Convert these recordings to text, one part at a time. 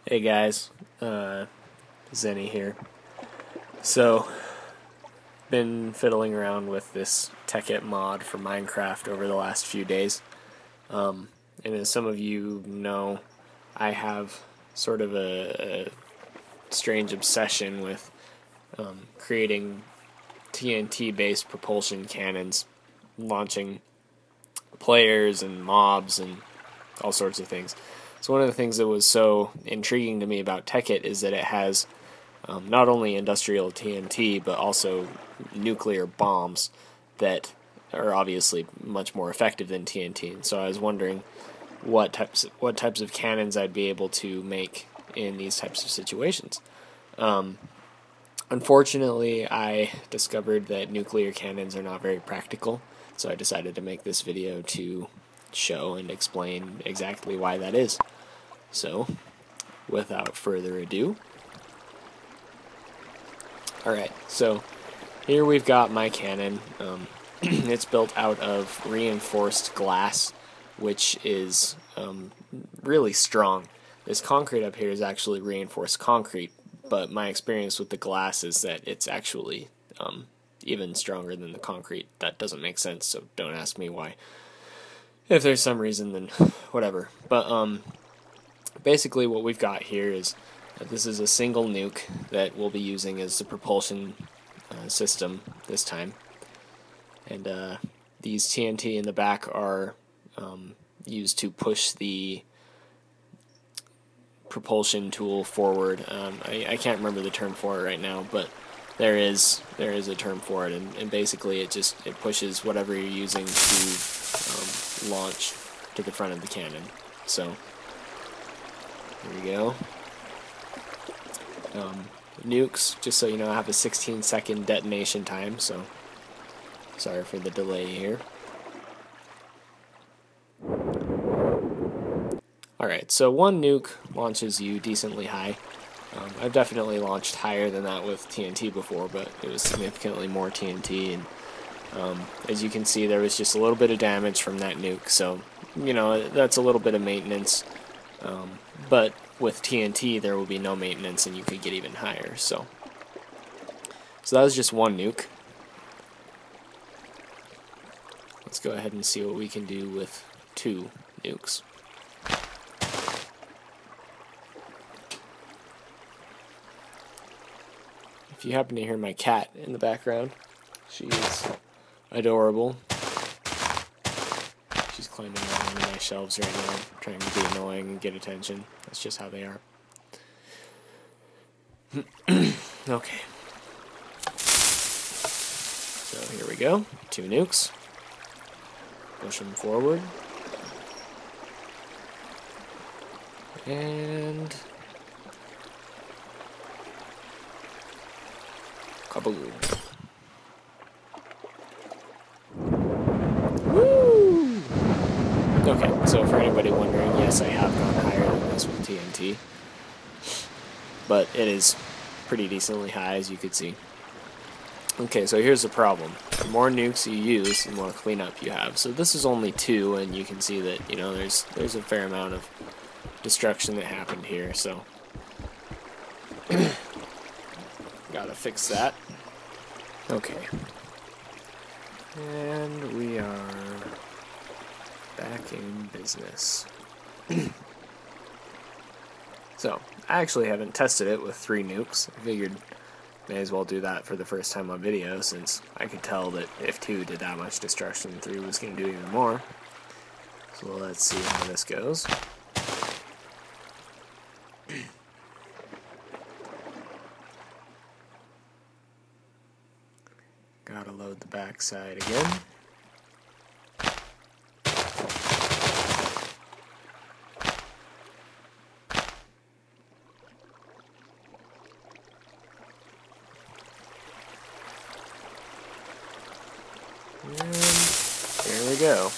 Hey guys, Zeni here. So, been fiddling around with this Tekkit mod for Minecraft over the last few days. And as some of you know, I have sort of a strange obsession with creating TNT-based propulsion cannons, launching players and mobs and all sorts of things. So one of the things that was so intriguing to me about Tekkit is that it has not only industrial TNT but also nuclear bombs that are obviously much more effective than TNT. And so I was wondering what types of cannons I'd be able to make in these types of situations. Unfortunately, I discovered that nuclear cannons are not very practical, so I decided to make this video to show and explain exactly why that is. So, without further ado, alright, so here we've got my cannon. It's built out of reinforced glass, which is really strong. This concrete up here is actually reinforced concrete, but my experience with the glass is that it's actually even stronger than the concrete. That doesn't make sense, so don't ask me why. If there's some reason, then whatever. But basically what we've got here is this is a single nuke that we'll be using as the propulsion system this time. And these TNT in the back are used to push the propulsion tool forward. I can't remember the term for it right now, but there is a term for it, and basically it pushes whatever you're using to launch to the front of the cannon. So here we go. Nukes, just so you know, have a 16-second detonation time, so sorry for the delay here. Alright, so one nuke launches you decently high. I've definitely launched higher than that with TNT before, but it was significantly more TNT, and as you can see, there was just a little bit of damage from that nuke, so, you know, that's a little bit of maintenance, but with TNT there will be no maintenance and you could get even higher, so that was just one nuke. Let's go ahead and see what we can do with two nukes. If you happen to hear my cat in the background, she's adorable. She's climbing on one of my shelves right now, trying to be annoying and get attention. That's just how they are. Okay. So here we go. Two nukes. Push them forward. And kaboom. Woo! Okay, so for anybody wondering, yes, I have gone higher than this with TNT, but it is pretty decently high, as you could see. Okay, so here's the problem. The more nukes you use, the more cleanup you have. So this is only two, and you can see that, you know, there's a fair amount of destruction that happened here, so gotta fix that. Okay. And we are back in business. So, I actually haven't tested it with 3 nukes. I figured may as well do that for the first time on video, since I could tell that if 2 did that much destruction, 3 was going to do even more. So let's see how this goes. Gotta load the backside again. And there we go.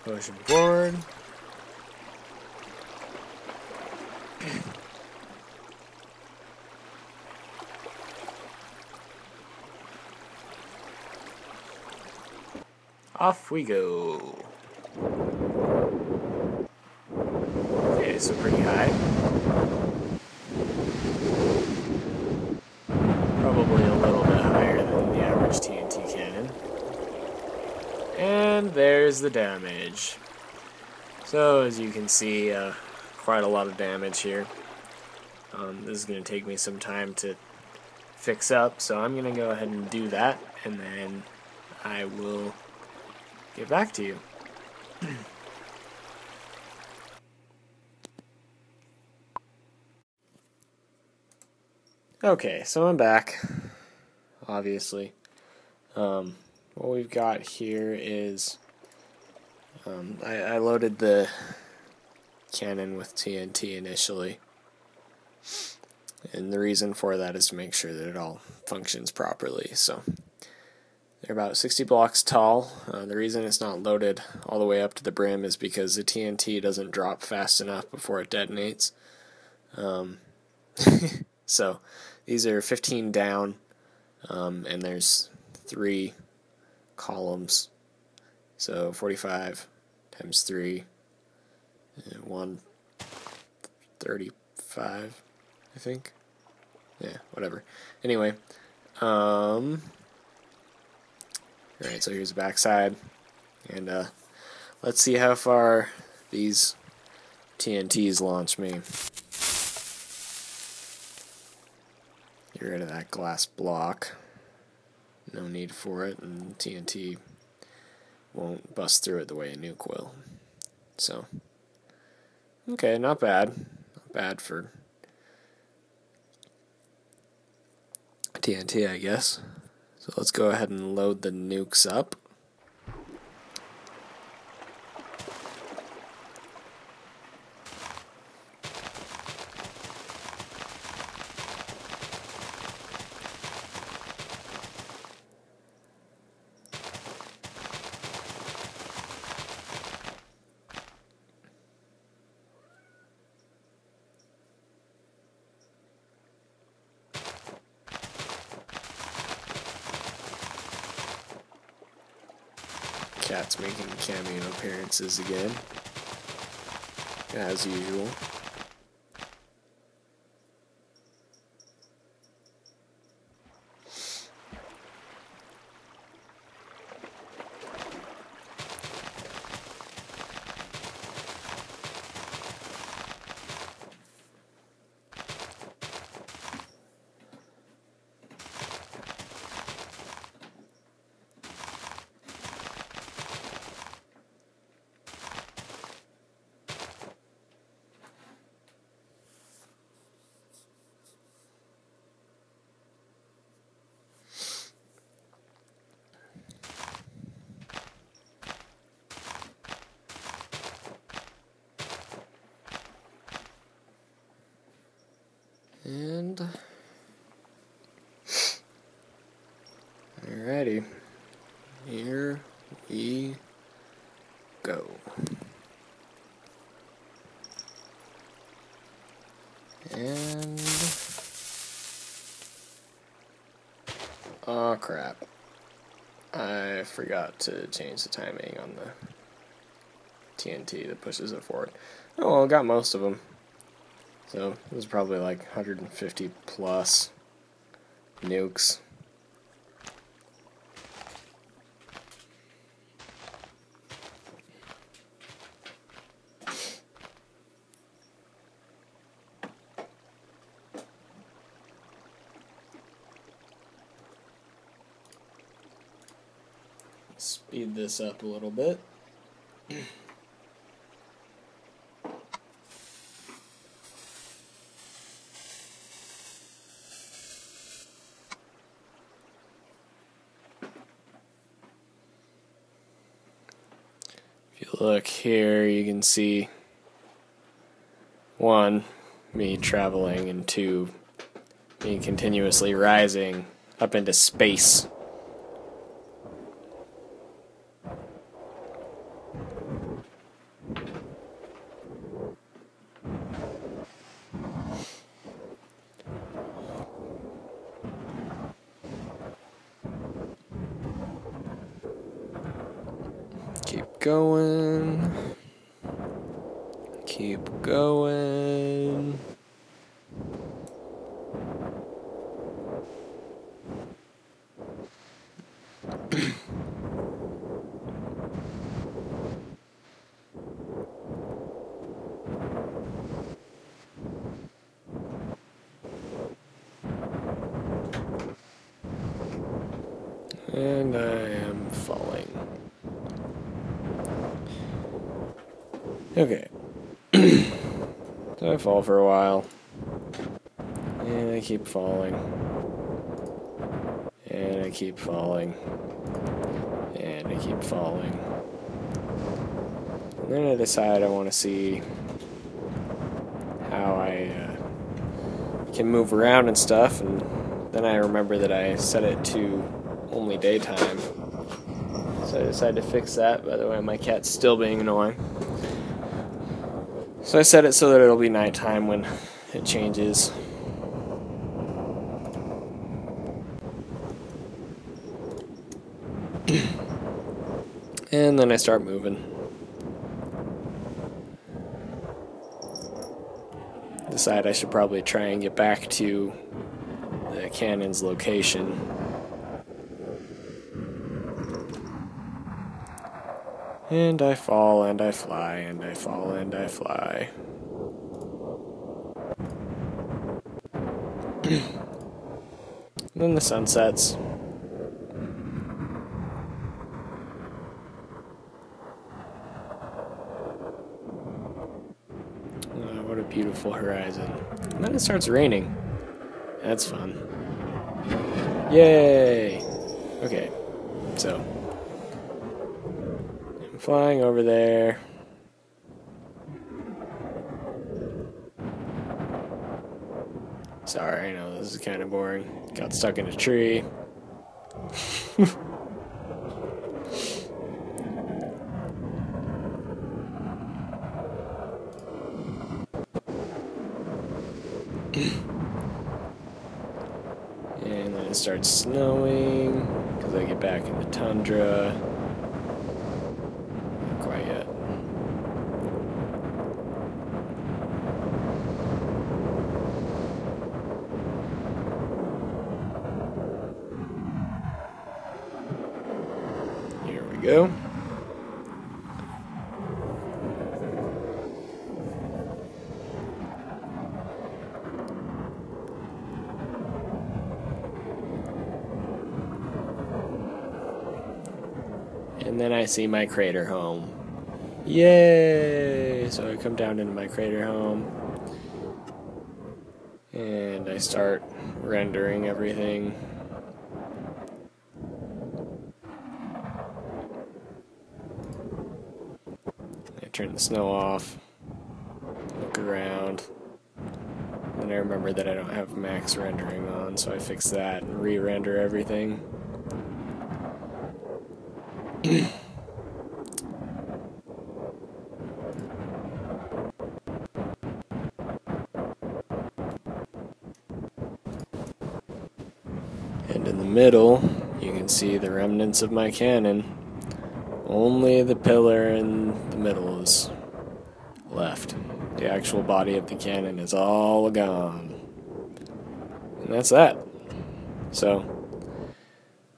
Pushing forward. Off we go. Okay, so pretty high. Probably a little bit higher than the average TNT cannon. And there's the damage. So as you can see, quite a lot of damage here. This is going to take me some time to fix up, so I'm going to go ahead and do that, and then I will get back to you. Okay, so I'm back, obviously. What we've got here is I loaded the cannon with TNT initially, and the reason for that is to make sure that it all functions properly. So they're about 60 blocks tall. The reason it's not loaded all the way up to the brim is because the TNT doesn't drop fast enough before it detonates. So these are 15 down, and there's 3 columns. So 45 times 3, 135, I think. Yeah, whatever. Anyway, alright, so here's the back side, and let's see how far these TNTs launch me. Get rid of that glass block. No need for it, and TNT won't bust through it the way a nuke will. So, okay, not bad. Not bad for TNT, I guess. So let's go ahead and load the nukes up. Cat's making cameo appearances again, as usual. And alrighty, here we go. And oh crap, I forgot to change the timing on the TNT that pushes it forward. Oh well, I got most of them. So it was probably like 150 plus nukes. Speed this up a little bit. If you look here, you can see 1, me traveling, and 2, me continuously rising up into space. Keep going. Keep going. And I am falling. Okay. So I fall for a while. And I keep falling. And I keep falling. And I keep falling. And then I decide I want to see how I can move around and stuff. And then I remember that I set it to only daytime. So I decided to fix that. By the way, my cat's still being annoying. So I set it so that it'll be nighttime when it changes. And then I start moving. Decide I should probably try and get back to the cannon's location. And I fall and I fly and I fall and I fly. And then the sun sets. What a beautiful horizon. And then it starts raining. That's fun. Yay! Okay, so I'm flying over there. Sorry, I know this is kind of boring. Got stuck in a tree. And then it starts snowing because I get back in the tundra. Not quite yet. Here we go. And then I see my crater home. Yay! So I come down into my crater home. And I start rendering everything. I turn the snow off. Look around. Then I remember that I don't have max rendering on, so I fix that and re-render everything. And in the middle, you can see the remnants of my cannon. Only the pillar in the middle is left. The actual body of the cannon is all gone. And that's that. So,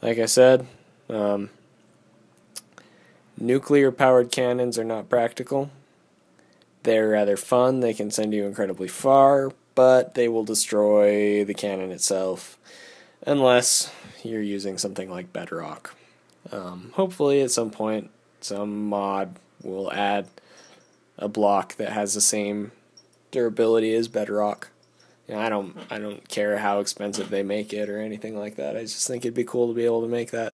like I said, nuclear-powered cannons are not practical. They're rather fun. They can send you incredibly far, but they will destroy the cannon itself unless you're using something like Bedrock. Hopefully at some point some mod will add a block that has the same durability as Bedrock. You know, I don't care how expensive they make it or anything like that. I just think it'd be cool to be able to make that.